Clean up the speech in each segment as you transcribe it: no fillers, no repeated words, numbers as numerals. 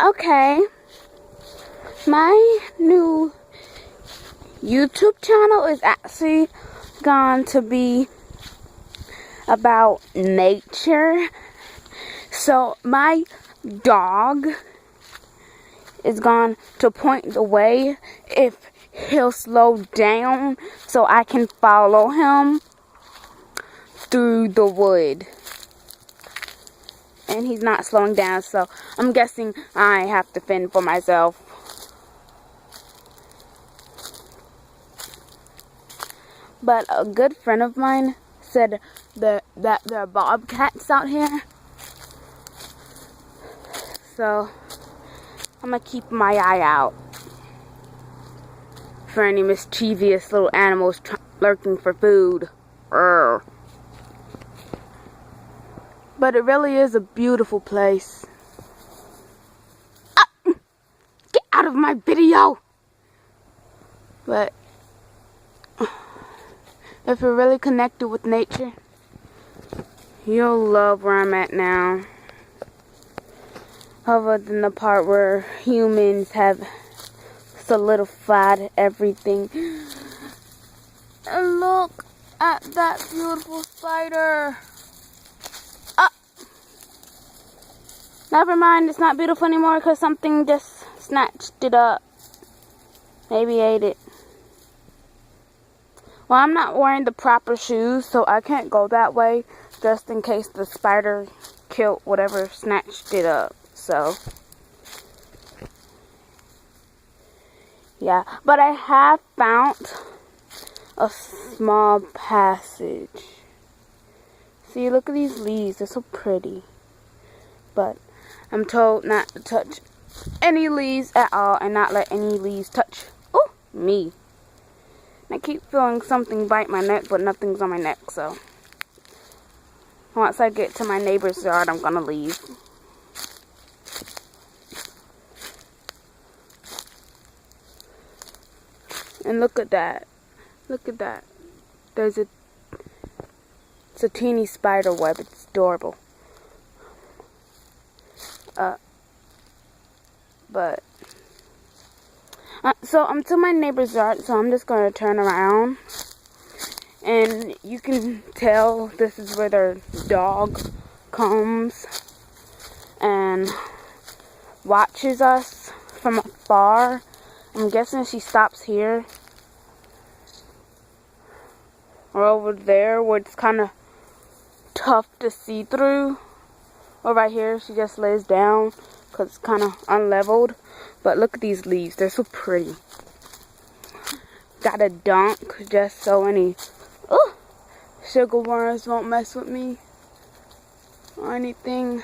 Okay, my new YouTube channel is actually going to be about nature. So my dog is going to point the way if he'll slow down so I can follow him through the wood. And he's not slowing down, so I'm guessing I have to fend for myself. But a good friend of mine said that there are bobcats out here. So I'm going to keep my eye out for any mischievous little animals lurking for food. Urgh. But it really is a beautiful place. Ah, get out of my video! But if you're really connected with nature, you'll love where I'm at now. Other than the part where humans have solidified everything. And look at that beautiful spider. Never mind, it's not beautiful anymore because something just snatched it up. Maybe ate it. Well, I'm not wearing the proper shoes, so I can't go that way just in case the spider killed whatever snatched it up. So, yeah. But I have found a small passage. See, look at these leaves. They're so pretty. But I'm told not to touch any leaves at all and not let any leaves touch me. And I keep feeling something bite my neck, but nothing's on my neck, so once I get to my neighbor's yard, I'm gonna leave. And look at that. Look at that. It's a teeny spider web. It's adorable. So I'm to my neighbor's yard, so I'm just going to turn around. And you can tell this is where their dog comes and watches us from afar. I'm guessing she stops here. Or over there where it's kind of tough to see through. Or right here, she just lays down because it's kind of unleveled. But look at these leaves. They're so pretty. Got a dunk just so any sugar worms won't mess with me or anything.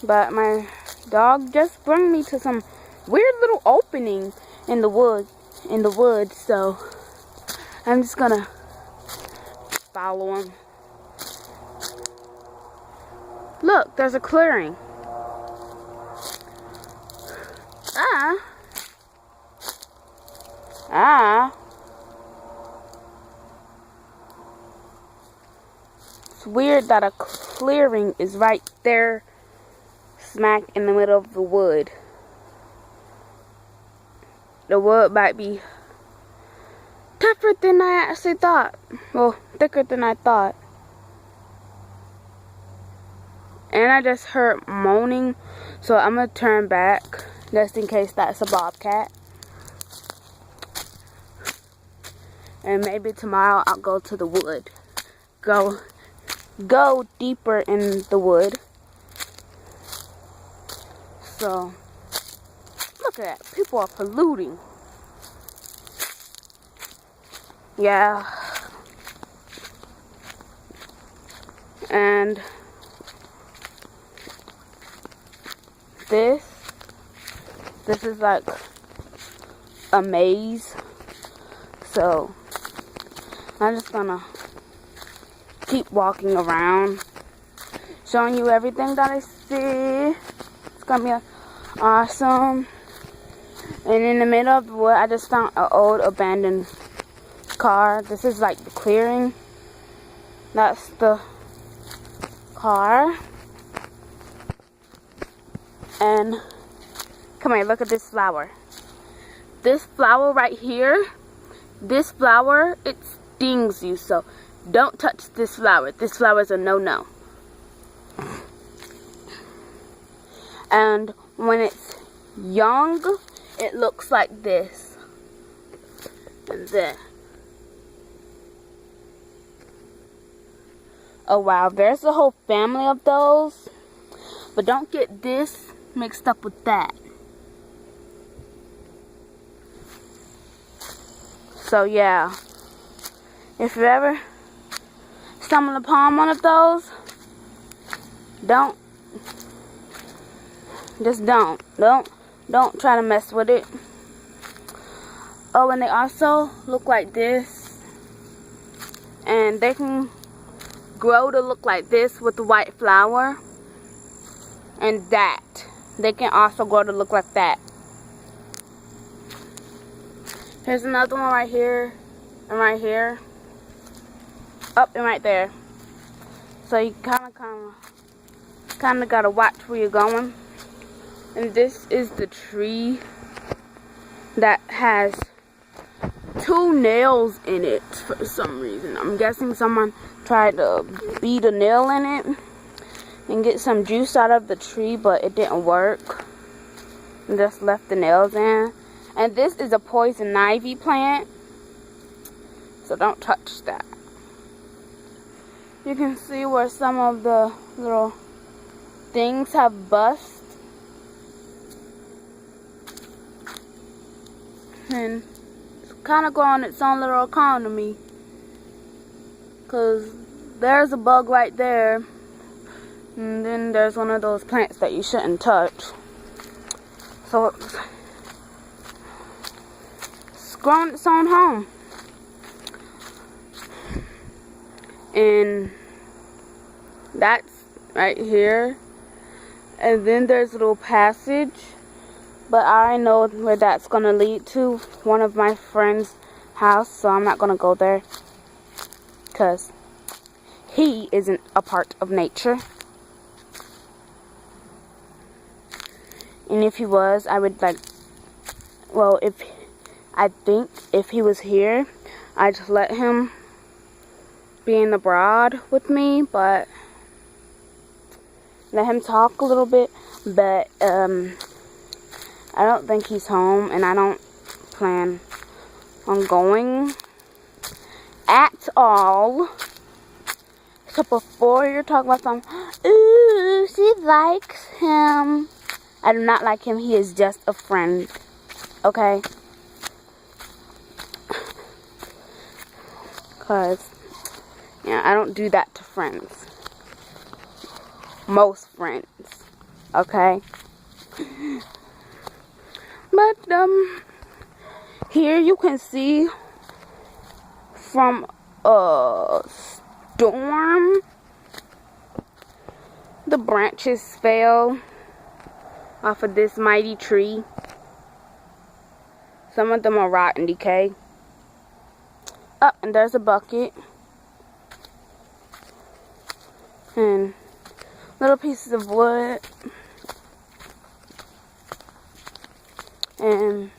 But my dog just brought me to some weird little opening in the woods. So I'm just gonna follow him. Look, there's a clearing. It's weird that a clearing is right there, smack in the middle of the wood. The wood might be tougher than I actually thought. Well, thicker than I thought. And I just heard moaning, so I'm going to turn back just in case that's a bobcat. And maybe tomorrow I'll go to the wood. Go deeper in the wood. So, look at that. People are polluting. Yeah. And this is like a maze. So I'm just gonna keep walking around, showing you everything that I see. It's gonna be awesome. And in the middle of the wood, I just found an old abandoned car. This is like the clearing. That's the car. And come here, look at this flower. This flower right here, this flower, it stings you. So don't touch this flower. This flower is a no-no. And when it's young, it looks like this. And then, oh wow, there's a whole family of those. But don't get this mixed up with that. So yeah, if you ever stumble upon one of those, don't try to mess with it. Oh, and they also look like this, and they can grow to look like this with the white flower, and that they can also grow to look like that. Here's another one right here, and right here, up and right there. So you kind of gotta watch where you're going. And this is the tree that has 2 nails in it for some reason. I'm guessing someone tried to beat a nail in it and get some juice out of the tree, but it didn't work. And just left the nails in. And this is a poison ivy plant, so don't touch that. You can see where some of the little things have bust. And it's kind of growing its own little economy. Because there's a bug right there. And then there's one of those plants that you shouldn't touch. So it's growing its own home. And that's right here. And then there's a little passage. But I know where that's going to lead to. One of my friend's house. So I'm not going to go there. Because he isn't a part of nature. And if he was, I would like, well, I think if he was here, I'd let him be in the abroad with me, but let him talk a little bit. But I don't think he's home, and I don't plan on going at all. So before you're talking about something, ooh, she likes him. I do not like him. He is just a friend. Okay? Because, yeah, I don't do that to friends. Most friends. Okay? But, here you can see from a storm, the branches fell off of this mighty tree. Some of them are rot and decay. Oh, and there's a bucket. And little pieces of wood. And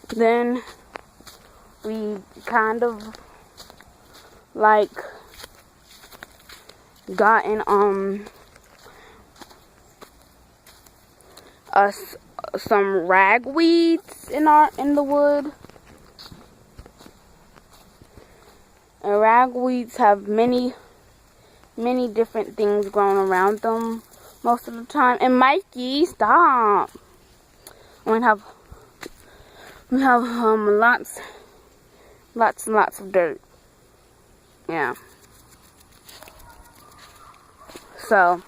then we kind of like gotten us some ragweeds in the wood. And ragweeds have many different things growing around them most of the time. And Mikey, stop. We have lots and lots of dirt. Yeah. So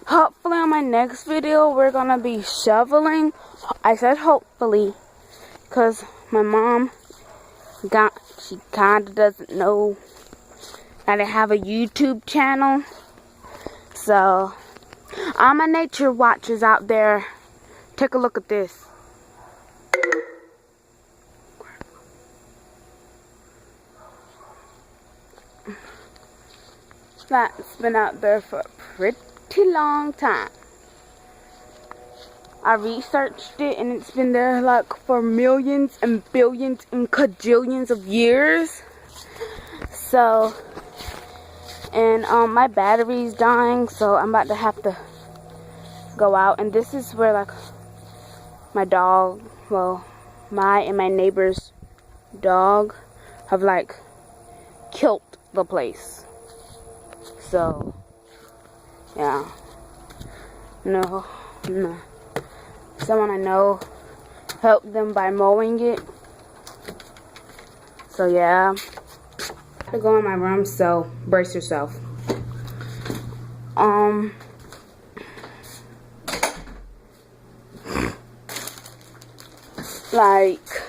hopefully on my next video we're gonna be shoveling. I said hopefully because my mom she kinda doesn't know And I have a YouTube channel. So, all my nature watchers out there, take a look at this. That's been out there for a pretty long time. I researched it and it's been there like for millions and billions and cajillions of years. So, and my battery's dying, so I'm about to have to go out. And this is where like my dog, well, my and my neighbor's dog have like killed the place. So, yeah. No. Someone I know helped them by mowing it. So, yeah. I have to go in my room, so brace yourself. Like,